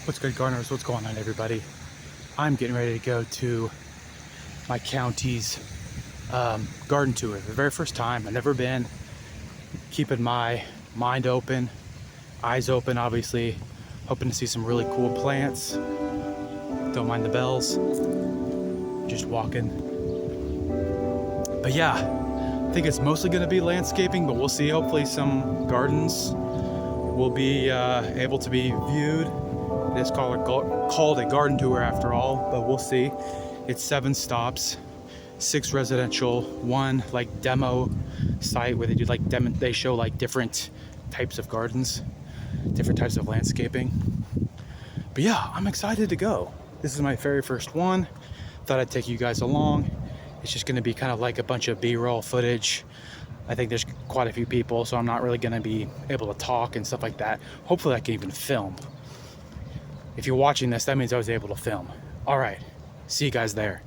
What's good, gardeners? What's going on, everybody? I'm getting ready to go to my county's garden tour. The very first time. I've never been. Keeping my mind open, eyes open, obviously. Hoping to see some really cool plants. Don't mind the bells. Just walking. But yeah, I think it's mostly going to be landscaping, but we'll see. Hopefully some gardens will be able to be viewed. It is called a garden tour after all, but we'll see. It's 7 stops, 6 residential, 1 like demo site where they do like they show like different types of gardens, different types of landscaping. But yeah, I'm excited to go. This is my very first one. Thought I'd take you guys along. It's just going to be kind of like a bunch of B-roll footage. I think there's quite a few people, so I'm not really going to be able to talk and stuff like that. Hopefully I can even film. If you're watching this, that means I was able to film. All right, see you guys there.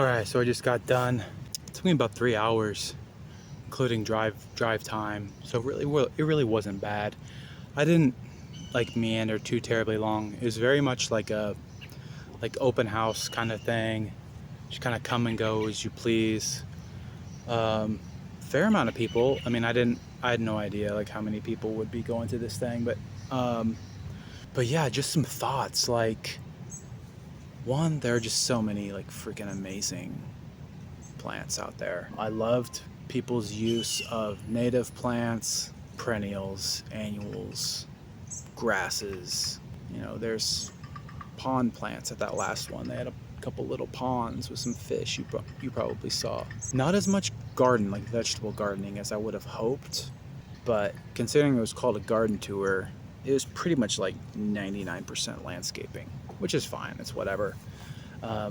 All right, so I just got done. It took me about 3 hours, including drive time. So it really wasn't bad. I didn't like meander too terribly long. It was very much like a open house kind of thing. Just kind of come and go as you please. Fair amount of people. I mean, I had no idea like how many people would be going to this thing, but yeah, just some thoughts. Like, one, there are just so many like freaking amazing plants out there. I loved people's use of native plants, perennials, annuals, grasses. You know, there's pond plants at that last one. They had a couple little ponds with some fish you probably saw. Not as much garden, like vegetable gardening, as I would have hoped, but considering it was called a garden tour, it was pretty much like 99% landscaping, which is fine. It's whatever. I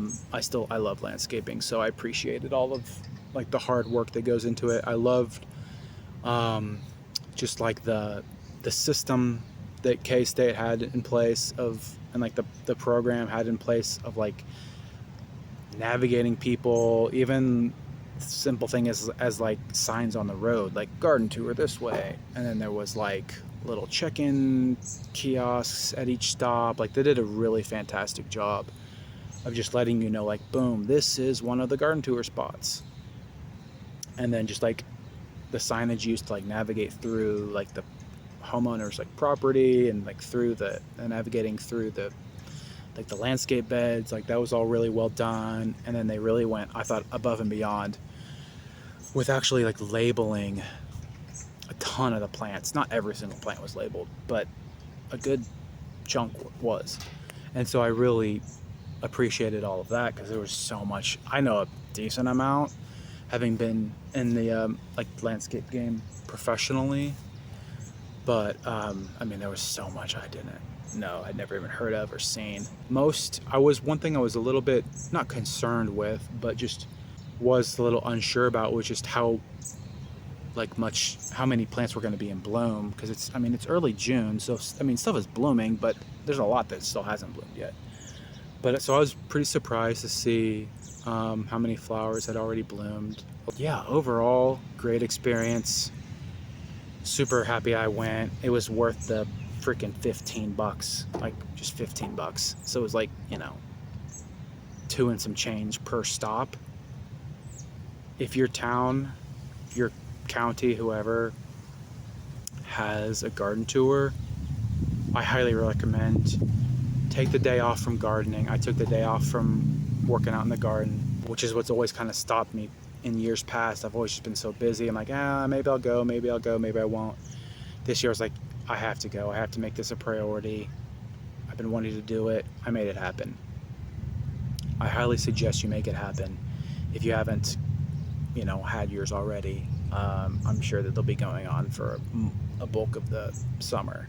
love landscaping, so I appreciated all of like the hard work that goes into it. I loved just like the system that K-State had in place and like the program had in place of like navigating people, even simple thing as like signs on the road, like garden tour this way, and then there was like little check-in kiosks at each stop. Like, they did a really fantastic job of just letting you know, like, boom, this is one of the garden tour spots. And then just like the signage used to like navigate through like the homeowner's like property, and like navigating through the like the landscape beds. Like, that was all really well done. And then they really went, I thought, above and beyond with actually like labeling a ton of the plants. Not every single plant was labeled, but a good chunk was. And so I really appreciated all of that, because there was so much. I know a decent amount, having been in the like landscape game professionally, but I mean, there was so much I didn't know, I'd never even heard of or seen. One thing I was a little bit not concerned with, but just was a little unsure about, was just how many plants were going to be in bloom, because it's early June, so I mean, stuff is blooming, but there's a lot that still hasn't bloomed yet. But so I was pretty surprised to see how many flowers had already bloomed. Yeah, overall, great experience. Super happy I went. It was worth the freaking $15, like just $15. So it was like, $2 and some change per stop. If your town, your county, whoever has a garden tour, I highly recommend take the day off from gardening. I took the day off from working out in the garden, which is what's always kind of stopped me in years past. I've always just been so busy. I'm like, maybe I'll go, maybe I won't. This year I was like, I have to go. I have to make this a priority. I've been wanting to do it. I made it happen. I highly suggest you make it happen. If you haven't, had yours already, I'm sure that they'll be going on for a bulk of the summer,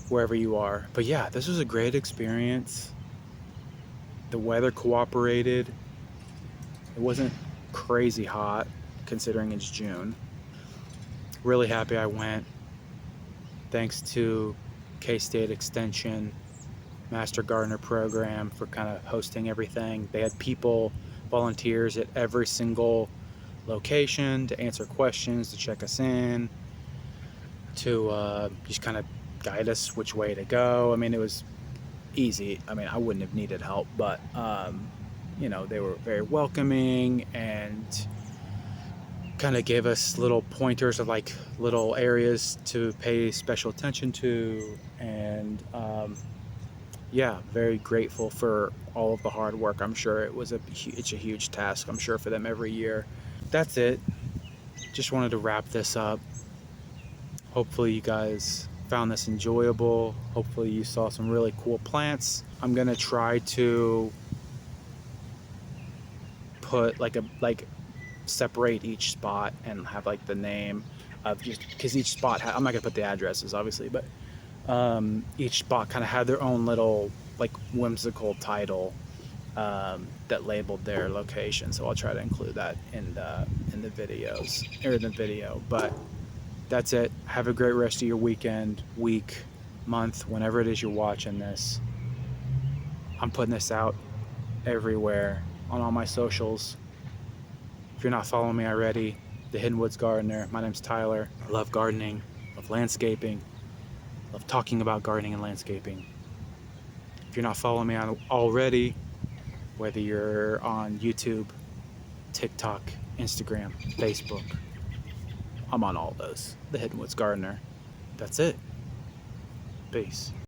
wherever you are. But yeah, this was a great experience. The weather cooperated. It wasn't crazy hot considering it's June. Really happy I went. Thanks to K-State Extension Master Gardener Program for kind of hosting everything. They had volunteers at every single location to answer questions, to check us in, to just kind of guide us which way to go. I mean, it was easy. I mean, I wouldn't have needed help, but they were very welcoming and kind of gave us little pointers of like little areas to pay special attention to. And very grateful for all of the hard work. I'm sure it's a huge task, I'm sure, for them every year. That's it. Just wanted to wrap this up. Hopefully you guys found this enjoyable. Hopefully you saw some really cool plants. I'm gonna try to put separate each spot and have like the name of, just because each spot I'm not gonna put the addresses obviously, but each spot kind of had their own little like whimsical title that labeled their location. So I'll try to include that in the videos, or in the video. But that's it. Have a great rest of your weekend, week, month, whenever it is you're watching this. I'm putting this out everywhere on all my socials. If you're not following me already, The Hidden Woods Gardener. My name's Tyler. I love gardening, love landscaping, love talking about gardening and landscaping. If you're not following me already, whether you're on YouTube, TikTok, Instagram, Facebook, I'm on all those. The Hidden Woods Gardener. That's it. Peace.